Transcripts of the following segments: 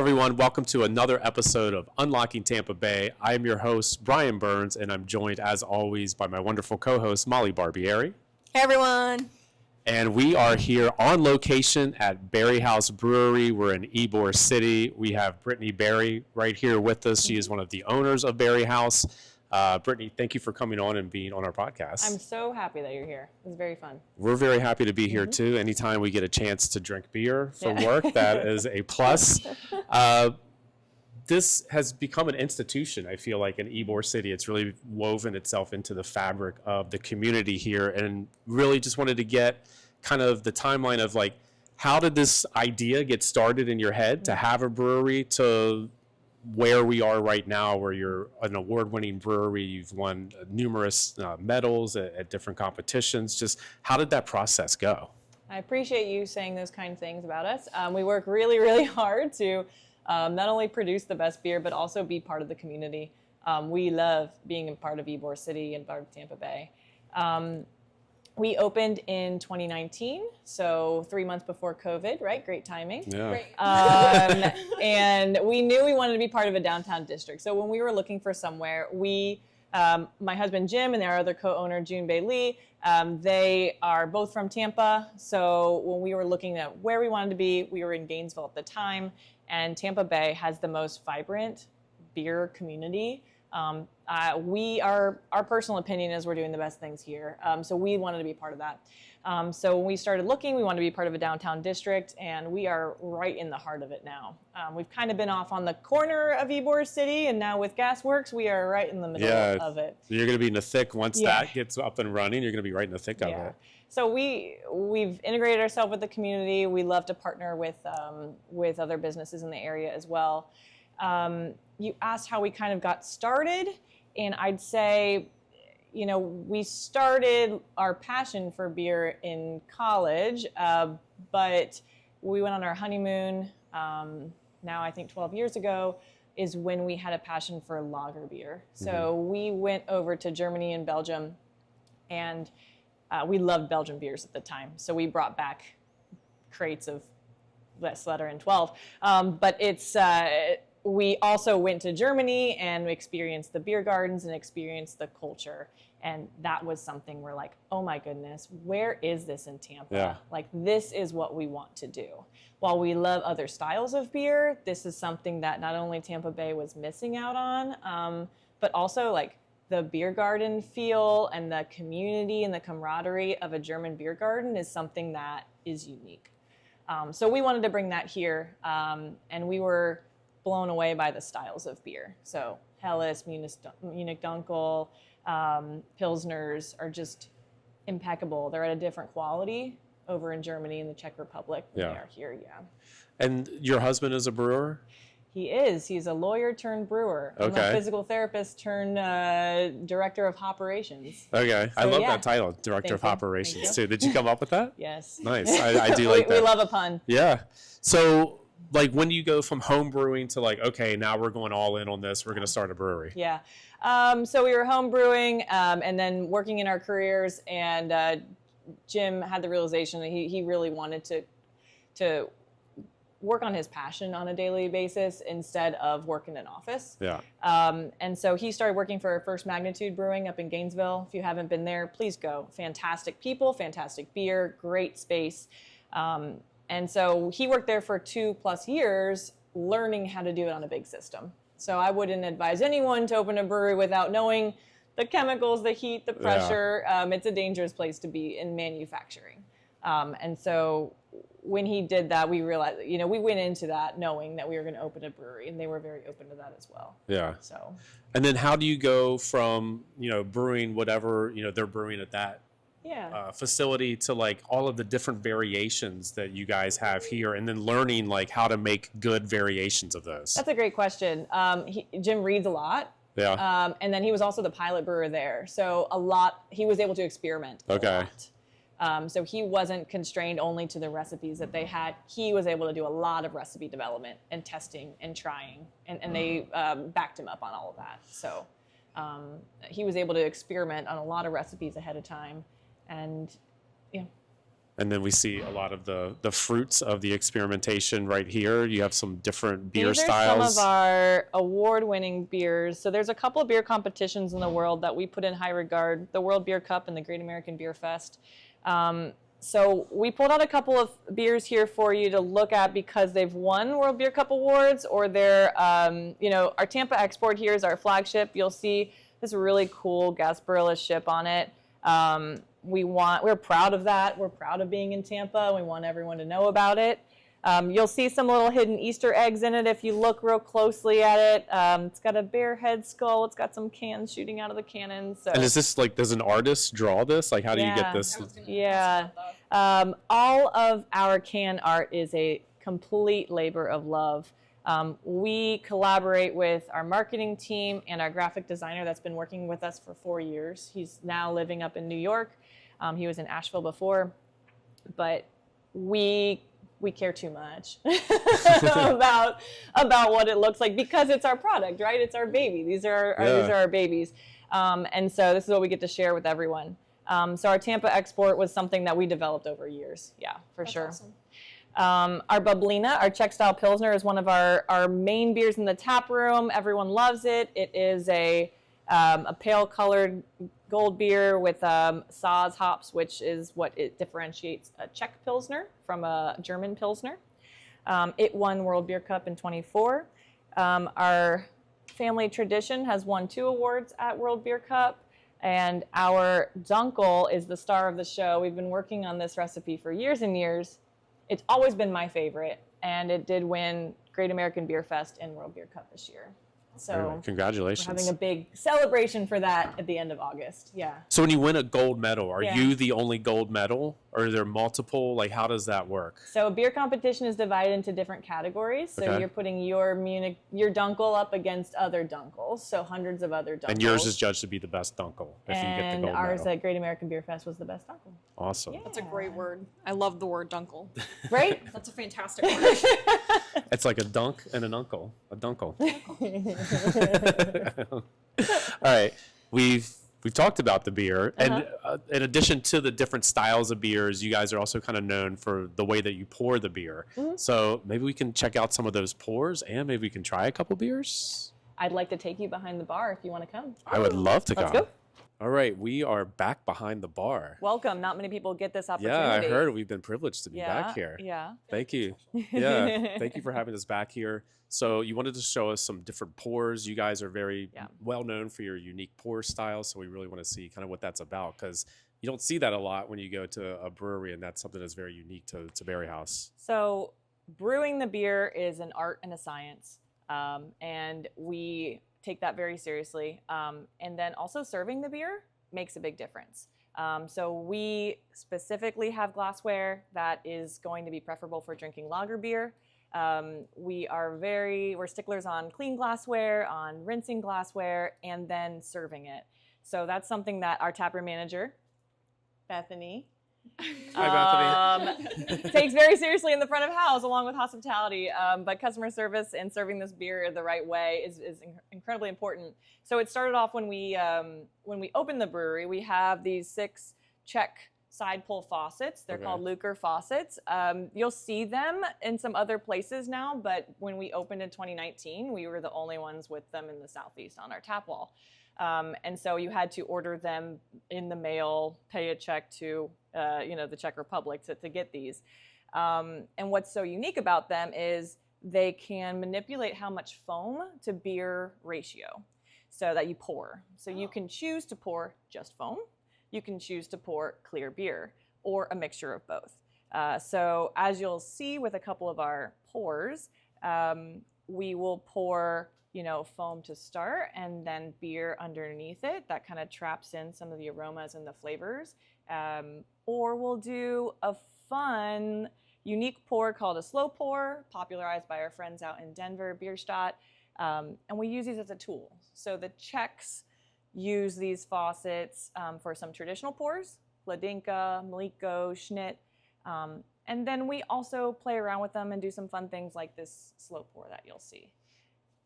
everyone. Welcome to another episode of Unlocking Tampa Bay. I am your host, Brian Burns, and I'm joined, as always, by my wonderful co-host, Molly Barbieri. Hey, everyone. And we are here on location at BarrieHaus Brewery. We're in Ybor City. We have Brittney Barrie right here with us. She is one of the owners of BarrieHaus. Brittney, thank you for coming on and being on our podcast. I'm so happy that you're here. It's very fun. We're very happy to be here too. Anytime we get a chance to drink beer for work, that is a plus. This has become an institution, I feel like, in Ybor City. It's really woven itself into the fabric of the community here, and really just wanted to get kind of the timeline of like, how did this idea get started in your head to have a brewery to where we are right now, where you're an award-winning brewery, you've won numerous medals at different competitions. Just how did that process go? I appreciate you saying those kind of things about us. We work really, really hard to not only produce the best beer, but also be part of the community. We love being a part of Ybor City and part of Tampa Bay. We opened in 2019, so 3 months before COVID, right? Great timing. Yeah. Great. And we knew we wanted to be part of a downtown district. So when we were looking for somewhere, my husband Jim and our other co-owner June Bailey, they are both from Tampa. So when we were looking at where we wanted to be, we were in Gainesville at the time, and Tampa Bay has the most vibrant beer community. Our personal opinion is we're doing the best things here. So we wanted to be part of that. So when we started looking, we wanted to be part of a downtown district, and we are right in the heart of it now. We've kind of been off on the corner of Ybor City, and now with Gasworks, we are right in the middle of it. So you're going to be in the thick once that gets up and running. You're going to be right in the thick of it. So we've integrated ourselves with the community. We love to partner with other businesses in the area as well. You asked how we kind of got started, and I'd say, we started our passion for beer in college, but we went on our honeymoon, now I think 12 years ago, is when we had a passion for lager beer. So we went over to Germany and Belgium, and we loved Belgian beers at the time. So we brought back crates of Letter and 12, but we also went to Germany and experienced the beer gardens and experienced the culture. And that was something we're like, oh my goodness, where is this in Tampa? Yeah. Like, this is what we want to do. While we love other styles of beer, this is something that not only Tampa Bay was missing out on, but also like the beer garden feel and the community and the camaraderie of a German beer garden is something that is unique. So we wanted to bring that here, and we were blown away by the styles of beer. So Helles, Munich Dunkel, Pilsners are just impeccable. They're at a different quality over in Germany and the Czech Republic than they are here, And your husband is a brewer? He is. He's a lawyer turned brewer. I'm a physical therapist turned director of hoperations. Okay. So, I love that title, director of operations, too. Did you come up with that? Yes. Nice. I do like that. We love a pun. Yeah. So, like, when do you go from home brewing to like, okay, now we're going all in on this, we're going to start a brewery? Yeah. So we were home brewing and then working in our careers, and Jim had the realization that he really wanted to work on his passion on a daily basis instead of work in an office. Yeah. And so he started working for First Magnitude Brewing up in Gainesville. If you haven't been there, please go. Fantastic people, fantastic beer, great space. And so he worked there for 2+ years, learning how to do it on a big system. So I wouldn't advise anyone to open a brewery without knowing the chemicals, the heat, the pressure. It's a dangerous place to be in manufacturing. And so when he did that, we realized, we went into that knowing that we were going to open a brewery, and they were very open to that as well. Yeah. So. And then how do you go from, brewing whatever, they're brewing at that facility to like all of the different variations that you guys have here, and then learning like how to make good variations of those? That's a great question. Jim reads a lot. Yeah. And then he was also the pilot brewer there. So he was able to experiment a lot. So he wasn't constrained only to the recipes that they had. He was able to do a lot of recipe development and testing and trying, and they backed him up on all of that. So he was able to experiment on a lot of recipes ahead of time. And And then we see a lot of the fruits of the experimentation right here. You have some different beer These are styles. some of our award-winning beers. So there's a couple of beer competitions in the world that we put in high regard, the World Beer Cup and the Great American Beer Fest. So we pulled out a couple of beers here for you to look at because they've won World Beer Cup awards, or they're, our Tampa Export here is our flagship. You'll see this really cool Gasparilla ship on it. We're proud of that. We're proud of being in Tampa. We want everyone to know about it. You'll see some little hidden Easter eggs in it if you look real closely at it. It's got a bear head skull. It's got some cans shooting out of the cannon. So. And is this like, does an artist draw this? Like, how do you get this? Yeah. All of our can art is a complete labor of love. We collaborate with our marketing team and our graphic designer that's been working with us for 4 years. He's now living up in New York. He was in Asheville before, but we care too much about what it looks like because it's our product, right? It's our baby. These are our babies, and so this is what we get to share with everyone. So our Tampa Export was something that we developed over years. Yeah, for sure. Awesome. Our Bublina, our Czech-style Pilsner, is one of our main beers in the tap room. Everyone loves it. It is a pale-colored gold beer with Saaz hops, which is what it differentiates a Czech Pilsner from a German Pilsner. It won World Beer Cup in 24. Our family tradition has won 2 awards at World Beer Cup. And our Dunkel is the star of the show. We've been working on this recipe for years and years. It's always been my favorite, and it did win Great American Beer Fest and World Beer Cup this year. So congratulations. we're having a big celebration for that at the end of August. Yeah. So when you win a gold medal, are Yeah. you the only gold medal, or are there multiple? Like, how does that work? So beer competition is divided into different categories. So Okay. you're putting your Dunkel up against other Dunkels, so hundreds of other Dunkels. And yours is judged to be the best Dunkel if you get the And gold ours medal. at Great American Beer Fest was the best Dunkel. Awesome. Yeah. That's a great word. I love the word dunkel. Right? That's a fantastic word. It's like a dunk and an uncle. A Dunkel. All right. We've talked about the beer, and in addition to the different styles of beers, you guys are also kind of known for the way that you pour the beer. So maybe we can check out some of those pours, and maybe we can try a couple beers. I'd like to take you behind the bar if you want to come. I would love to Let's come. go. All right, we are back behind the bar. Welcome. Not many people get this opportunity. Yeah, I heard we've been privileged to be back here. Yeah. Thank you. Yeah, thank you for having us back here. So you wanted to show us some different pours. You guys are very well known for your unique pour style, so we really want to see kind of what that's about, because you don't see that a lot when you go to a brewery, and that's something that's very unique to BarrieHaus. So brewing the beer is an art and a science, and we take that very seriously. And then also serving the beer makes a big difference. So we specifically have glassware that is going to be preferable for drinking lager beer. We're sticklers on clean glassware, on rinsing glassware, and then serving it. So that's something that our taproom manager, Bethany, Hi, Bethany. takes very seriously in the front of house, along with hospitality. But customer service and serving this beer the right way is incredibly important. So it started off when we opened the brewery. We have these 6 Czech side pull faucets. They're called Luker faucets. You'll see them in some other places now, but when we opened in 2019, we were the only ones with them in the Southeast on our tap wall. And so you had to order them in the mail, pay a check to the Czech Republic to get these. And what's so unique about them is they can manipulate how much foam to beer ratio so that you pour. So you can choose to pour just foam. You can choose to pour clear beer or a mixture of both. So as you'll see with a couple of our pours, we will pour foam to start and then beer underneath it. That kind of traps in some of the aromas and the flavors. Or we'll do a fun, unique pour called a slow pour, popularized by our friends out in Denver, Bierstadt. And we use these as a tool. So the Czechs use these faucets for some traditional pours, Hladinka, Mlíko, Šnyt. And then we also play around with them and do some fun things like this slow pour that you'll see.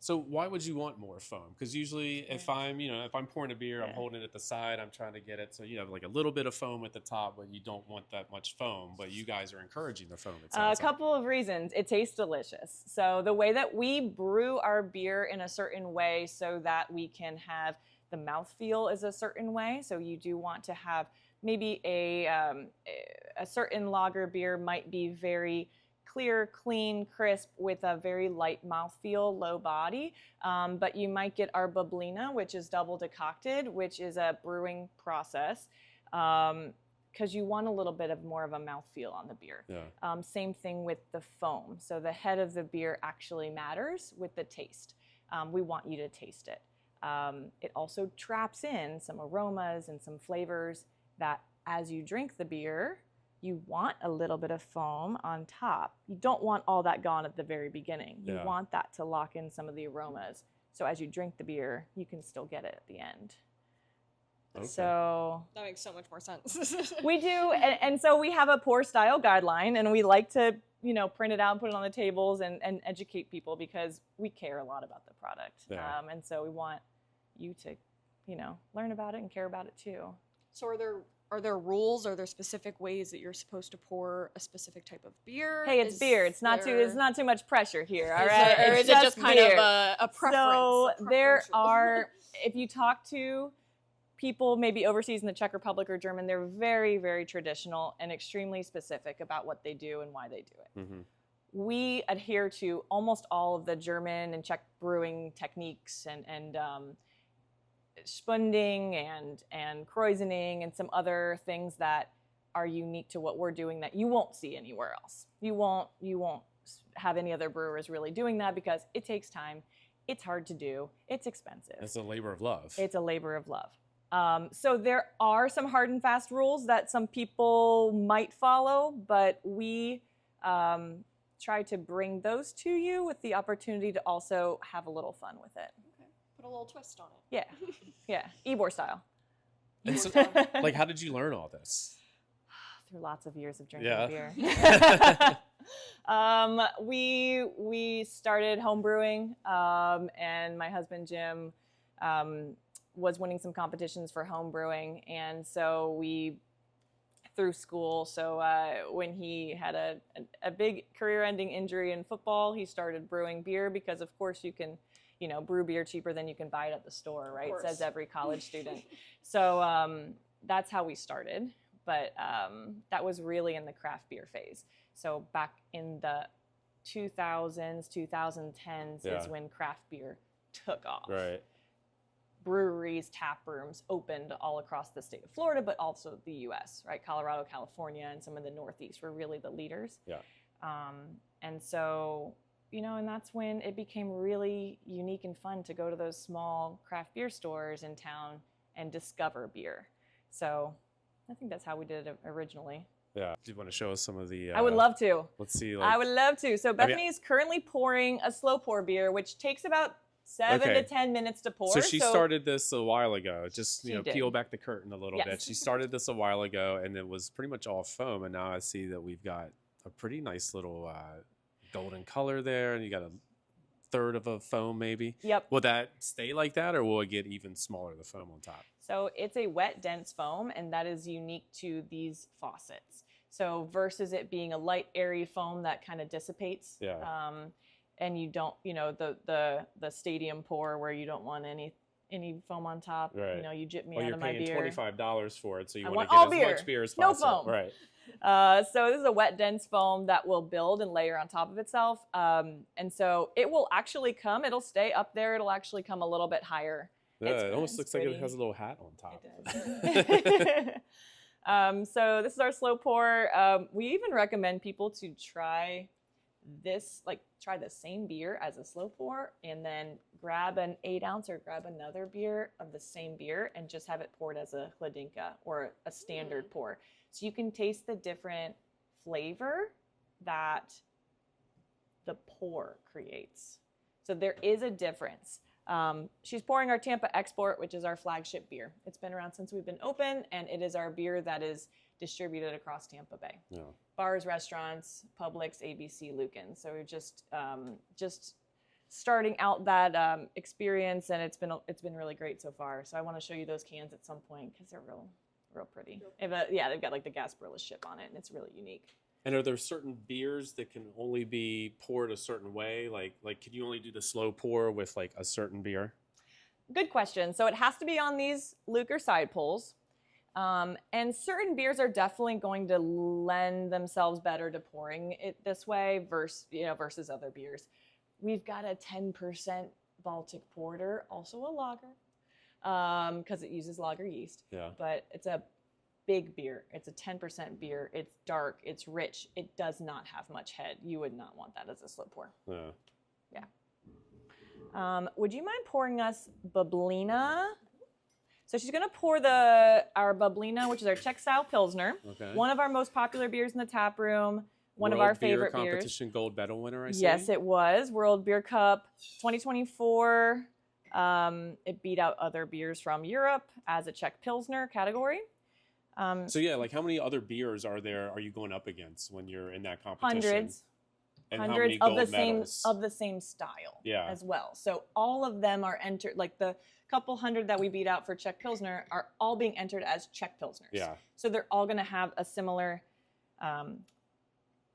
So why would you want more foam? Because usually if I'm pouring a beer, I'm holding it at the side, I'm trying to get it so you have like a little bit of foam at the top, but you don't want that much foam. But you guys are encouraging the foam. A couple of reasons. It tastes delicious. So the way that we brew our beer in a certain way so that we can have the mouthfeel is a certain way. So you do want to have maybe a certain lager beer might be very clear, clean, crisp with a very light mouthfeel, low body. But you might get our Bublina, which is double decocted, which is a brewing process. Because you want a little bit of more of a mouthfeel on the beer. Yeah. Same thing with the foam. So the head of the beer actually matters with the taste. We want you to taste it. It also traps in some aromas and some flavors that as you drink the beer, you want a little bit of foam on top. You don't want all that gone at the very beginning. You want that to lock in some of the aromas. So as you drink the beer, you can still get it at the end. Okay. So That makes so much more sense. we do, and so we have a pour style guideline, and we like to, print it out and put it on the tables and educate people because we care a lot about the product. Yeah. And so we want you to, learn about it and care about it too. So are there rules? Are there specific ways that you're supposed to pour a specific type of beer? Hey, it's beer. It's not too much pressure here, all Is right? there- or It's is it just kind beer. of a preference? So a there preferential? are, if you talk to people maybe overseas in the Czech Republic or German, they're very, very traditional and extremely specific about what they do and why they do it. Mm-hmm. We adhere to almost all of the German and Czech brewing techniques and spunding and kreuzening and some other things that are unique to what we're doing that you won't see anywhere else. You won't have any other brewers really doing that because it takes time. It's hard to do. It's expensive. It's a labor of love. It's a labor of love. So there are some hard and fast rules that some people might follow, but we try to bring those to you with the opportunity to also have a little fun with it. Okay. Put a little twist on it. Yeah, yeah, Ybor style. And so, like, how did you learn all this? Through lots of years of drinking beer. We started home brewing, and my husband Jim was winning some competitions for home brewing, and so we through school. So when he had a big career-ending injury in football, he started brewing beer because, of course, you can, brew beer cheaper than you can buy it at the store, right? Says every college student. So that's how we started. But that was really in the craft beer phase. So back in the 2000s, 2010s is when craft beer took off. Right. Breweries, tap rooms opened all across the state of Florida, but also the U.S., right? Colorado, California, and some of the Northeast were really the leaders. Yeah. And so, and that's when it became really unique and fun to go to those small craft beer stores in town and discover beer. So I think that's how we did it originally. Yeah. Do you want to show us some of the... I would love to. Let's see. I would love to. So Bethany is currently pouring a slow pour beer, which takes about 7 to 10 minutes to pour. So she started this a while ago. Just, did. peel back the curtain a little bit. She started this a while ago, and it was pretty much all foam. And now I see that we've got a pretty nice little golden color there, and you got a third of a foam maybe. Yep. Will that stay like that, or will it get even smaller, the foam on top? So it's a wet, dense foam, and that is unique to these faucets. So versus it being a light, airy foam that kind of dissipates. Yeah. And you don't, the stadium pour where you don't want any foam on top. Right. You jip me Well, out you're of my paying beer. $25 for it, so you I want want to all get as beer. much beer as No possible. foam. Right. So this is a wet, dense foam that will build and layer on top of itself. And so it will actually come. It'll stay up there. It'll actually come a little bit higher. Yeah, it almost looks like it has a little hat on top. It does. So this is our slow pour. We even recommend people to try this, try the same beer as a slow pour and then grab an 8 ounce or grab another beer of the same beer and just have it poured as a Hladinka or a standard pour. So you can taste the different flavor that the pour creates. So there is a difference. She's pouring our Tampa Export, which is our flagship beer. It's been around since we've been open, and it is our beer that is distributed across Tampa Bay. Yeah. Bars, restaurants, Publix, ABC, Lucan. So we're just starting out that experience, and it's been really great so far. So I want to show you those cans at some point because they're real pretty. They've got like the Gasparilla ship on it, and it's really unique. And are there certain beers that can only be poured a certain way? Like can you only do the slow pour with like a certain beer? Good question. So it has to be on these Luker side pulls. And certain beers are definitely going to lend themselves better to pouring it this way versus other beers. We've got a 10% Baltic Porter, also a lager, because it uses lager yeast. Yeah. But it's a big beer. It's a 10% beer. It's dark. It's rich. It does not have much head. You would not want that as a slow pour. Yeah. Yeah. Would you mind pouring us Bublina? So she's going to pour our Bublina, which is our Czech-style Pilsner. Okay. One of our most popular beers in the tap room. One of World our favorite beer beers. competition gold medal winner, I see. Yes, it was. World Beer Cup 2024. It beat out other beers from Europe as a Czech Pilsner category. So yeah, like how many other beers are you going up against when you're in that competition? Hundreds. And Hundreds how of many the gold medals? of the same style Yeah. as well. So all of them are entered, like the couple hundred that we beat out for Czech Pilsner are all being entered as Czech Pilsners. Yeah. So they're all going to have a similar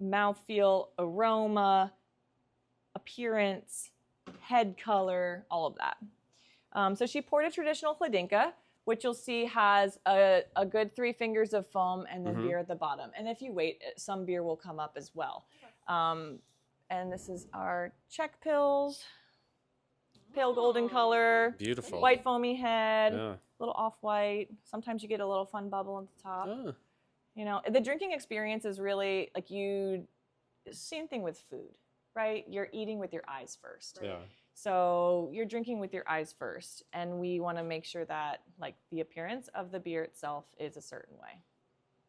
mouthfeel, aroma, appearance, head color, all of that. So she poured a traditional Hladinka, which you'll see has a good 3 fingers of foam and then beer at the bottom. And if you wait, some beer will come up as well. And this is our Czech Pils, pale golden color. Beautiful. White foamy head, Yeah. little off-white. Sometimes you get a little fun bubble at the top. Oh. You know, the drinking experience is really like same thing with food, right? You're eating with your eyes first. Yeah. So you're drinking with your eyes first, and we want to make sure that like the appearance of the beer itself is a certain way.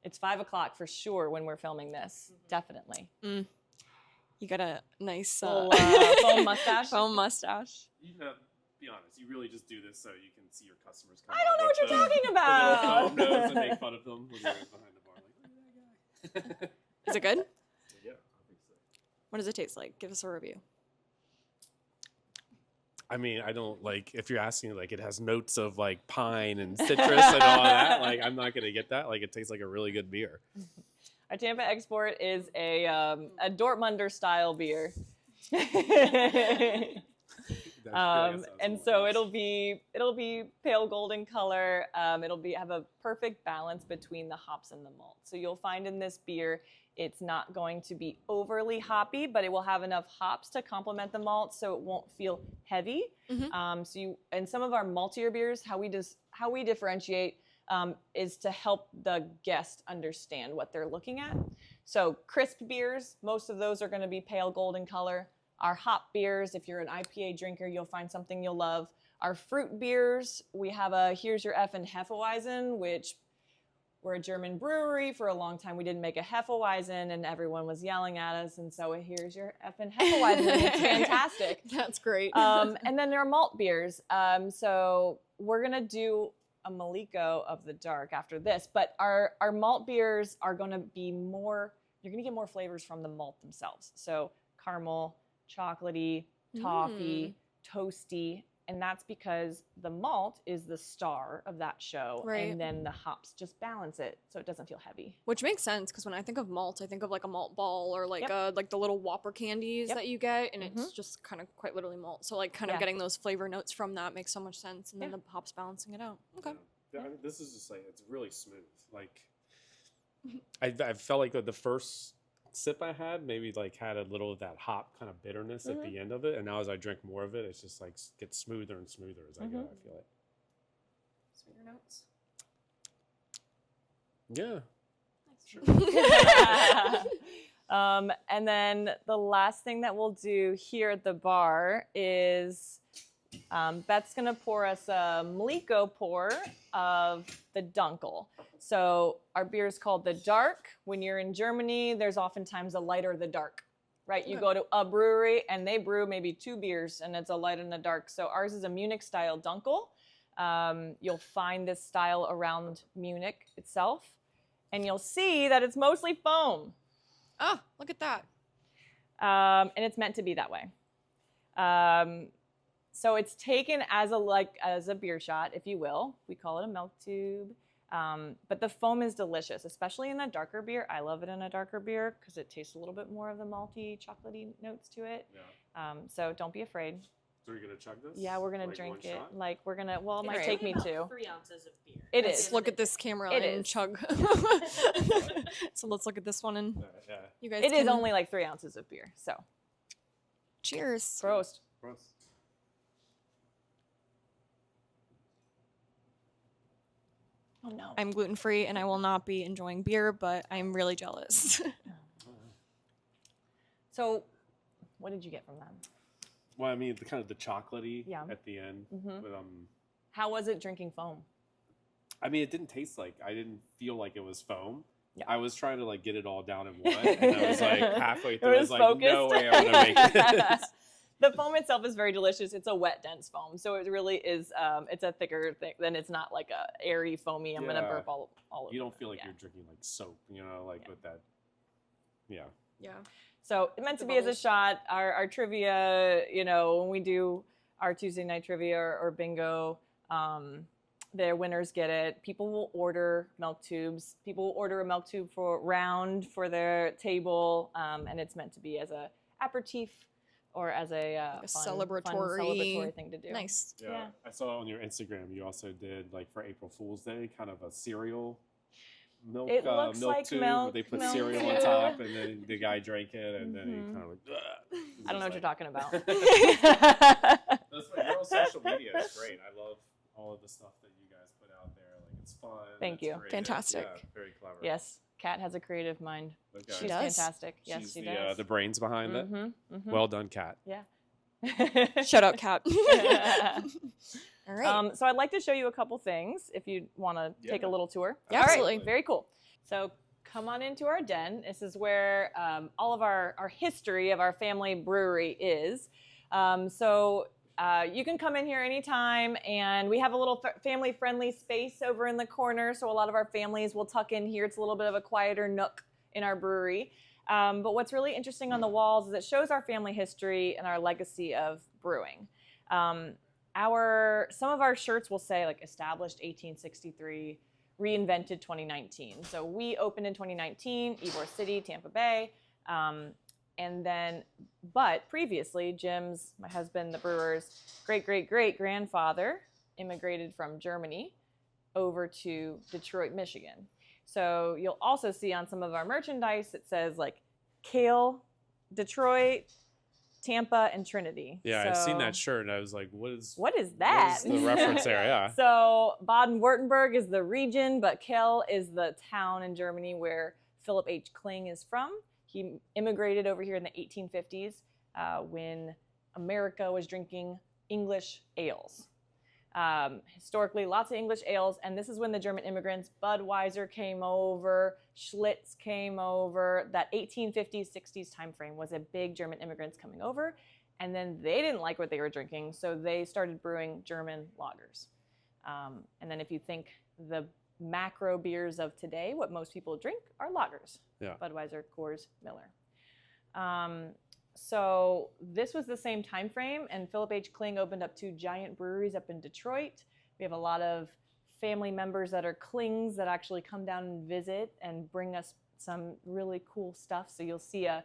It's 5 o'clock for sure when we're filming this, definitely. You got a nice Little, foam mustache. Foam mustache. You know, be honest. You really just do this so you can see your customers come. I don't know what you're talking The about. little nose and make fun of them when they're behind the bar. Like, look at that guy. Is it good? Yeah, I think so. What does it taste like? Give us a review. I mean, I don't like if you're asking like it has notes of like pine and citrus and all that. Like I'm not gonna get that. Like it tastes like a really good beer. Our Tampa Export is a Dortmunder style beer. And so it'll be pale golden color. It'll have a perfect balance between the hops and the malt. So you'll find in this beer, it's not going to be overly hoppy, but it will have enough hops to complement the malt, so it won't feel heavy. And some of our maltier beers, how we differentiate is to help the guest understand what they're looking at. So crisp beers, most of those are going to be pale golden color. Our hop beers, if you're an IPA drinker, you'll find something you'll love. Our fruit beers, we have a Here's Your Effin' Hefeweizen, which we're a German brewery. For a long time, we didn't make a Hefeweizen, and everyone was yelling at us. And so here's your effing Hefeweizen. It's fantastic. That's great. And then there are malt beers. So we're going to do a Mlíko of the dark after this. But our malt beers are going to be more, you're going to get more flavors from the malt themselves. So caramel, chocolatey, toffee, toasty. And that's because the malt is the star of that show. Right. And then the hops just balance it so it doesn't feel heavy. Which makes sense because when I think of malt, I think of like a malt ball or like like the little Whopper candies that you get, and it's just kind of quite literally malt. So like kind of getting those flavor notes from that makes so much sense, and then the hops balancing it out. Okay. Yeah. I mean, this is just like it's really smooth. Like I felt like the first sip I had maybe like had a little of that hop kind of bitterness at the end of it, and now as I drink more of it, it's just like gets smoother and smoother as I go. I feel it. Sweeter notes. Yeah. And then the last thing that we'll do here at the bar is Beth's gonna pour us a Mlíko pour of the Dunkel. So our beer is called the Dark. When you're in Germany, there's oftentimes a lighter the dark, right? You go to a brewery and they brew maybe 2 beers and it's a light and a dark. So ours is a Munich style Dunkel. You'll find this style around Munich itself, and you'll see that it's mostly foam. Oh, look at that. And it's meant to be that way. So it's taken as a beer shot, if you will. We call it a milk tube. But the foam is delicious, especially in a darker beer. I love it in a darker beer because it tastes a little bit more of the malty, chocolatey notes to it. Yeah. So don't be afraid. So are you gonna chug this? Yeah, we're gonna drink it. Shot? Like we're gonna. Well, it might Right. take me 2. 3 ounces of beer. It Let's is. look at this camera It and is. chug. So let's look at this one and Yeah. you guys. It is can- only like 3 ounces of beer. So Cheers. Prost. Gross. Oh no. I'm gluten free and I will not be enjoying beer, but I'm really jealous. So, what did you get from them? Well, I mean, the kind of the chocolatey Yeah. at the end. Mhm. But, How was it drinking foam? I mean, it didn't taste like, I didn't feel like it was foam. Yeah. I was trying to like get it all down in one, and I was like halfway through, I was was like, no focused. way I'm gonna make this. The foam itself is very delicious. It's a wet, dense foam, so it really is. It's a thicker thing. Then it's not like a airy, foamy. I'm gonna Yeah. burp all over. You don't feel like yeah. you're drinking like soap, you know, like with that. Yeah. Yeah. So it meant to The be as a bubbles. shot. Our trivia, you know, when we do our Tuesday night trivia or bingo, the winners get it. People will order milk tubes. People will order a milk tube for round for their table, and it's meant to be as a aperitif or as a, Like a fun celebratory thing to do. Nice. Yeah. I saw on your Instagram you also did like for April Fool's Day kind of a cereal milk It looks milk like tube milk, where they put milk cereal on tube. top and then the guy drank it and then he Mhm. kind of like "Ugh." I don't know what you're talking about. That's what your social media is great. I love all of the stuff that you guys put out there. Like it's fun. Thank it's you. creative. Fantastic. Yeah, very clever. Yes, Kat has a creative mind. Okay. She's does. fantastic. Yes, She's she the, does. the brains behind it. Mm-hmm. Well done, Kat. Yeah. Shout out, Kat. All right. So I'd like to show you a couple things if you want to take a Yeah. little tour. Yeah, All right, absolutely. very cool. So come on into our den. This is where all of our history of our family brewery is. You can come in here anytime, and we have a little family-friendly space over in the corner, so a lot of our families will tuck in here. It's a little bit of a quieter nook in our brewery. But what's really interesting on the walls is it shows our family history and our legacy of brewing. Some of our shirts will say like established 1863, reinvented 2019. So we opened in 2019, Ybor City, Tampa Bay. But previously, Jim's, my husband, the brewer's great-great-great-grandfather immigrated from Germany over to Detroit, Michigan. So you'll also see on some of our merchandise, it says like Kale, Detroit, Tampa, and Trinity. Yeah, I've seen So- that shirt and I was like, what is What is that? What is the reference there? Yeah. So Baden-Württemberg is the region, but Kiel is the town in Germany where Philip H. Kling is from. He immigrated over here in the 1850s when America was drinking English ales. Historically, lots of English ales, and this is when the German immigrants, Budweiser came over, Schlitz came over. That 1850s, 60s time frame was a big German immigrants coming over, and then they didn't like what they were drinking, so they started brewing German lagers. And then if you think the macro beers of today, what most people drink are lagers. Yeah. Budweiser, Coors, Miller. So this was the same time frame, and Philip H. Kling opened up 2 giant breweries up in Detroit. We have a lot of family members that are Klings that actually come down and visit and bring us some really cool stuff. So you'll see a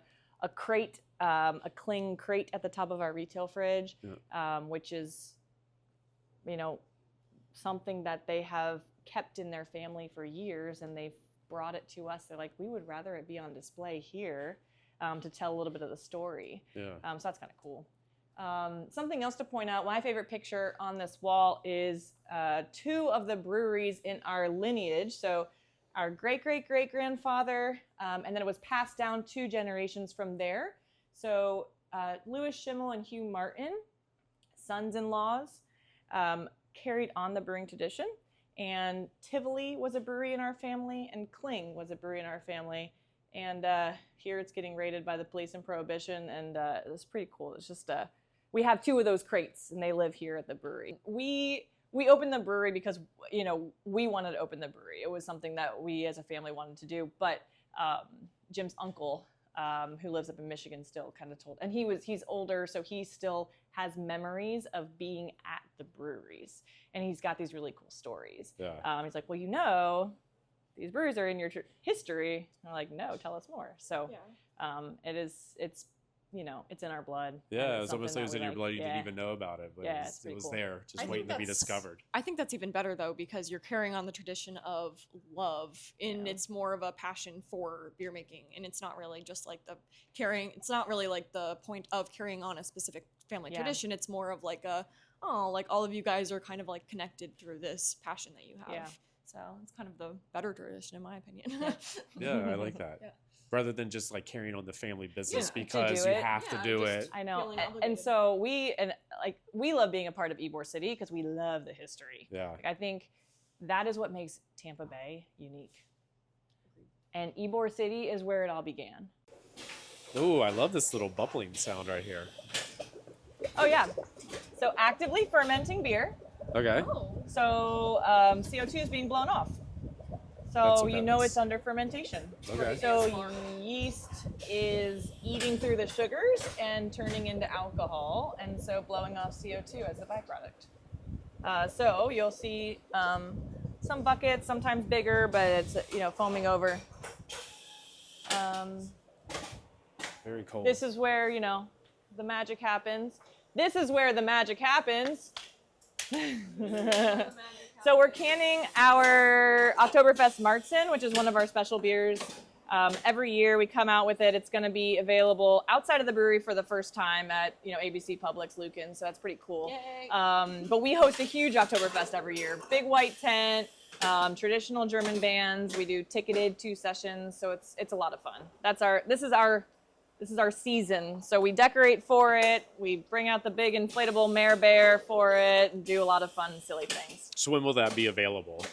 crate, a Kling crate at the top of our retail fridge, which is, something that they have kept in their family for years, and they've brought it to us. They're like, we would rather it be on display here to tell a little bit of the story. Yeah. So that's kind of cool. Something else to point out, my favorite picture on this wall is 2 of the breweries in our lineage. So our great-great-great-grandfather, and then it was passed down 2 generations from there. So Louis Schimmel and Hugh Martin, sons-in-laws, carried on the brewing tradition. And Tivoli was a brewery in our family, and Kling was a brewery in our family. And here it's getting raided by the police and prohibition, and it's pretty cool. It's just we have 2 of those crates, and they live here at the brewery. We opened the brewery because we wanted to open the brewery. It was something that we as a family wanted to do. But Jim's uncle who lives up in Michigan still kind of told, and he's older, so he still has memories of being at the breweries, and he's got these really cool stories. Yeah. He's like, well, these breweries are in your history. And I'm like, no, tell us more. So it's it's in our blood. Yeah, it was almost like it was in your blood. You didn't Yeah. even know about it, but Yeah, it was cool. there, just I waiting think to be that's- discovered. I think that's even better though, because you're carrying on the tradition of love, and it's more of a passion for beer making, and it's not really just like it's not really like the point of carrying on a specific family tradition. It's more of like like all of you guys are kind of like connected through this passion that you have. Yeah. So it's kind of the better tradition in my opinion. Yeah, I like that. Yeah. Rather than just like carrying on the family business Yeah. because To you do it. have to do it. I know. Feeling And obligated. so we love being a part of Ybor City because we love the history. Yeah. Like, I think that is what makes Tampa Bay unique. And Ybor City is where it all began. Oh, I love this little bubbling sound right here. Oh yeah. So actively fermenting beer. Okay. Oh. So CO2 is being blown off. That's So what you that know is. it's under fermentation. Okay. So yeast is eating through the sugars and turning into alcohol, and so blowing off CO2 as a byproduct. So you'll see some buckets, sometimes bigger, but it's foaming over. Very cold. This is where the magic happens. This is where the magic happens. So we're canning our Oktoberfest Marzen, which is one of our special beers. Every year we come out with it. It's going to be available outside of the brewery for the first time at ABC Publix, Lucan. So that's pretty cool. Yay. But we host a huge Oktoberfest every year. Big white tent, traditional German bands. We do ticketed 2 sessions, so it's a lot of fun. This is our season. So we decorate for it. We bring out the big inflatable mare bear for it and do a lot of fun, silly things. So when will that be available?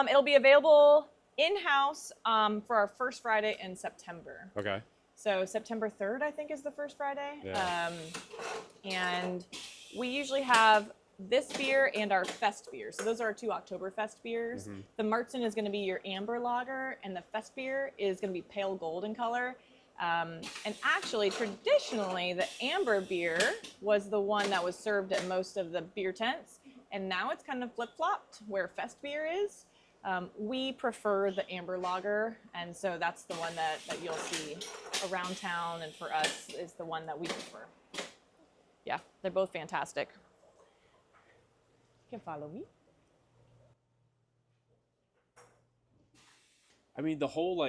It'll be available in-house for our first Friday in September. Okay. So September 3rd, I think, is the first Friday. Yeah. And we usually have this beer and our Fest beer. So those are our 2 Oktoberfest beers. Mm-hmm. The Marzen is going to be your amber lager, and the Fest beer is going to be pale gold in color. And actually, traditionally, the amber beer was the one that was served at most of the beer tents. And now it's kind of flip-flopped where Fest beer is. We prefer the amber lager, and so that's the one that you'll see around town, and for us is the one that we prefer. Yeah, they're both fantastic. You can follow me. I mean, the whole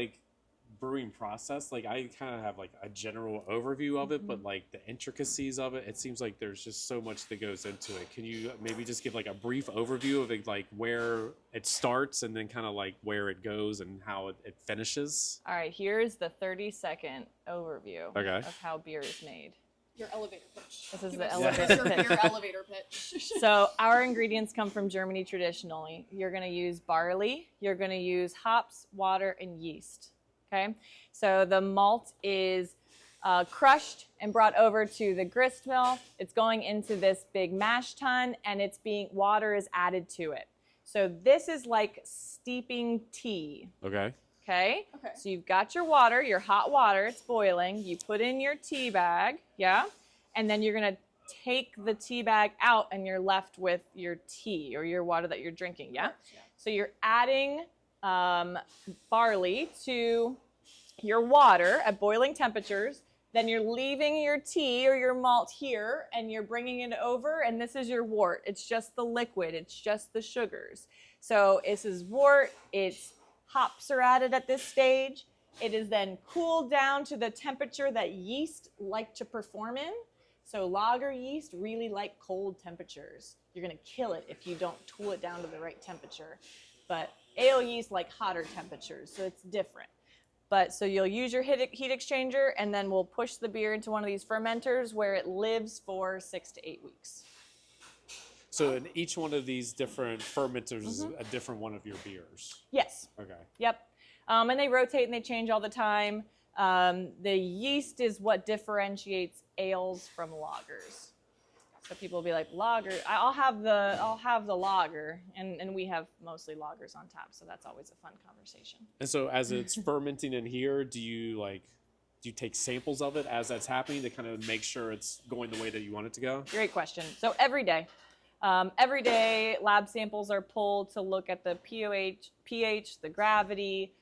brewing process, I kind of have a general overview of it, but the intricacies of it, it seems like there's just so much that goes into it. Can you maybe just give a brief overview of it, where it starts and then kind of where it goes and how it finishes? All right, here's the 30-second overview of how beer is made. Your elevator pitch. This is Give the us elevator your pitch. beer elevator pitch. So our ingredients come from Germany traditionally. You're going to use barley, you're going to use hops, water, and yeast. Okay, so the malt is crushed and brought over to the grist mill. It's going into this big mash tun, and water is added to it. So this is like steeping tea. Okay. Okay. Okay. So you've got your water, your hot water. It's boiling. You put in your tea bag, yeah, and then you're gonna take the tea bag out, and you're left with your tea or your water that you're drinking, yeah. So you're adding barley to your water at boiling temperatures. Then you're leaving your tea or your malt here, and you're bringing it over, and this is your wort. It's just the liquid. It's just the sugars. So this is wort. Hops are added at this stage. It is then cooled down to the temperature that yeast like to perform in. So lager yeast really like cold temperatures. You're gonna kill it if you don't cool it down to the right temperature. But ale yeast like hotter temperatures, so it's different. But so you'll use your heat exchanger, and then we'll push the beer into one of these fermenters where it lives for 6 to 8 weeks. So in each one of these different fermenters is a different one of your beers. Yes. Okay. Yep. And they rotate and they change all the time. The yeast is what differentiates ales from lagers. So people will be like, lager, I'll have the lager, and we have mostly lagers on tap, so that's always a fun conversation. And so as it's fermenting in here, do you do you take samples of it as that's happening to kind of make sure it's going the way that you want it to go? Great question. So every day lab samples are pulled to look at the pH, the gravity,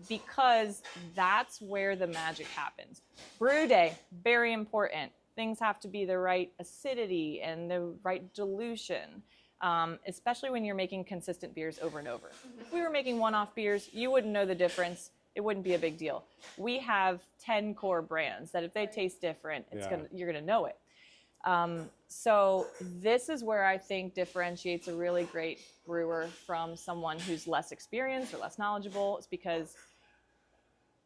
because that's where the magic happens. Brew day, very important. Things have to be the right acidity and the right dilution, especially when you're making consistent beers over and over. If we were making one-off beers, you wouldn't know the difference. It wouldn't be a big deal. We have 10 core brands that if they taste different, you're gonna know it. So this is where I think differentiates a really great brewer from someone who's less experienced or less knowledgeable. It's because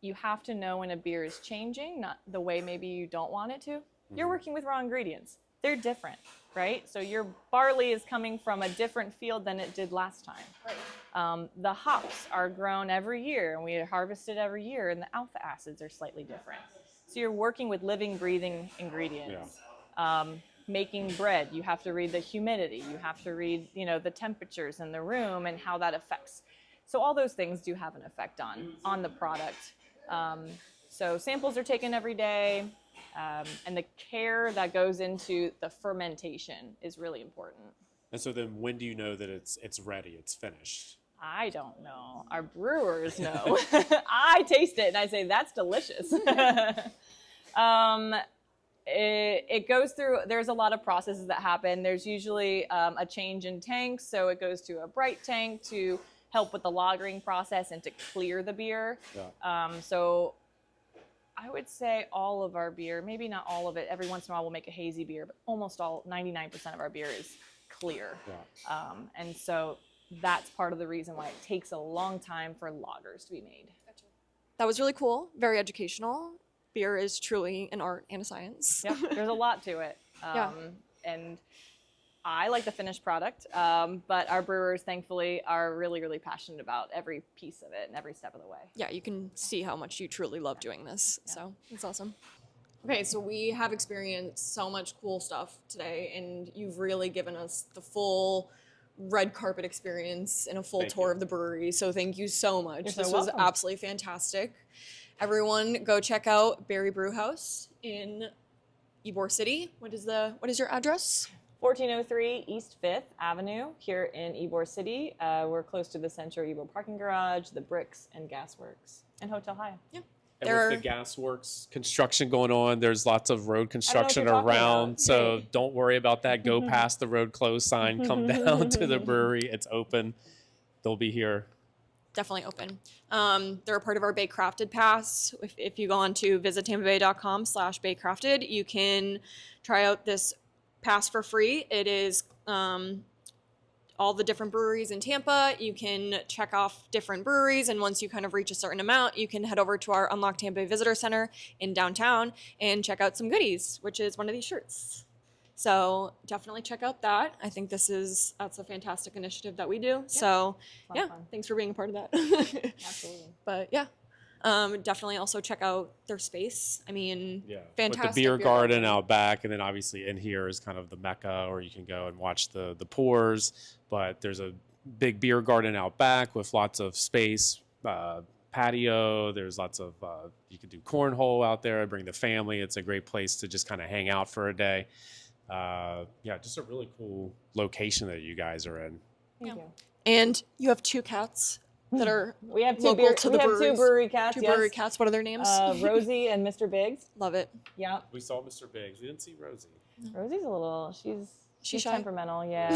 you have to know when a beer is changing, not the way maybe you don't want it to. You're working with raw ingredients. They're different, right? So your barley is coming from a different field than it did last time. Right. The hops are grown every year, and we harvest it every year, and the alpha acids are slightly different. So you're working with living, breathing ingredients. Yeah. Making bread, you have to read the humidity. You have to read, the temperatures in the room and how that affects. So all those things do have an effect on the product. So samples are taken every day. And the care that goes into the fermentation is really important. And so then when do you know that it's ready, it's finished? I don't know. Our brewers know. I taste it and I say, that's delicious. It goes through, there's a lot of processes that happen. There's usually a change in tanks. So it goes to a bright tank to help with the lagering process and to clear the beer. Yeah. So I would say all of our beer, maybe not all of it. Every once in a while we'll make a hazy beer, but almost 99% of our beer is clear. Yeah. And so that's part of the reason why it takes a long time for lagers to be made. Gotcha. That was really cool. Very educational. Beer is truly an art and a science. Yep, there's a lot to it. Yeah. And I like the finished product, but our brewers, thankfully, are really, really passionate about every piece of it and every step of the way. Yeah, you can see how much you truly love doing this. Yeah. So it's awesome. Okay, so we have experienced so much cool stuff today, and you've really given us the full red carpet experience and a full tour of the brewery. So thank you so much. This was absolutely fantastic. Everyone, go check out BarrieHaus in Ybor City. What is your address? 1403 East 5th Avenue here in Ybor City. We're close to the Central Ybor parking garage, the Bricks and Gas Works, and Hotel Hyatt. Yeah. And with the gas works construction going on, there's lots of road construction around. So don't worry about that. Go past the road closed sign, come down to the brewery. It's open. They'll be here. Definitely open. They're a part of our Bay Crafted Pass. If you go on to visittampabay.com/baycrafted, you can try out this pass for free. It is all the different breweries in Tampa. You can check off different breweries, and once you kind of reach a certain amount, you can head over to our Unlock Tampa Bay Visitor Center in downtown and check out some goodies, which is one of these shirts. So definitely check out that. I think that's a fantastic initiative that we do. Yeah. So yeah, thanks for being a part of that. Absolutely. But yeah. Definitely also check out their space. I mean, fantastic. With the beer garden out back, and then obviously in here is kind of the mecca, or you can go and watch the pours. But there's a big beer garden out back with lots of space, patio. There's lots of, you can do cornhole out there, bring the family. It's a great place to just kind of hang out for a day. Just a really cool location that you guys are in. Thank you. And you have 2 cats that are we have two local to the breweries. 2 brewery cats. 2 brewery cats. What are their names? Rosie and Mr. Biggs. Love it. Yeah. We saw Mr. Biggs. We didn't see Rosie. Rosie's a little. She's shy? temperamental. Yeah.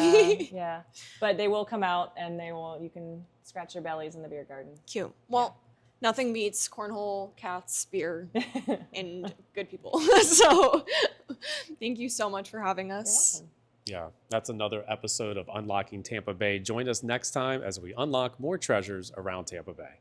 Yeah. But they will come out and you can scratch their bellies in the beer garden. Cute. Well, nothing beats cornhole, cats, beer, and good people. So thank you so much for having us. You're welcome. Yeah, that's another episode of Unlocking Tampa Bay. Join us next time as we unlock more treasures around Tampa Bay.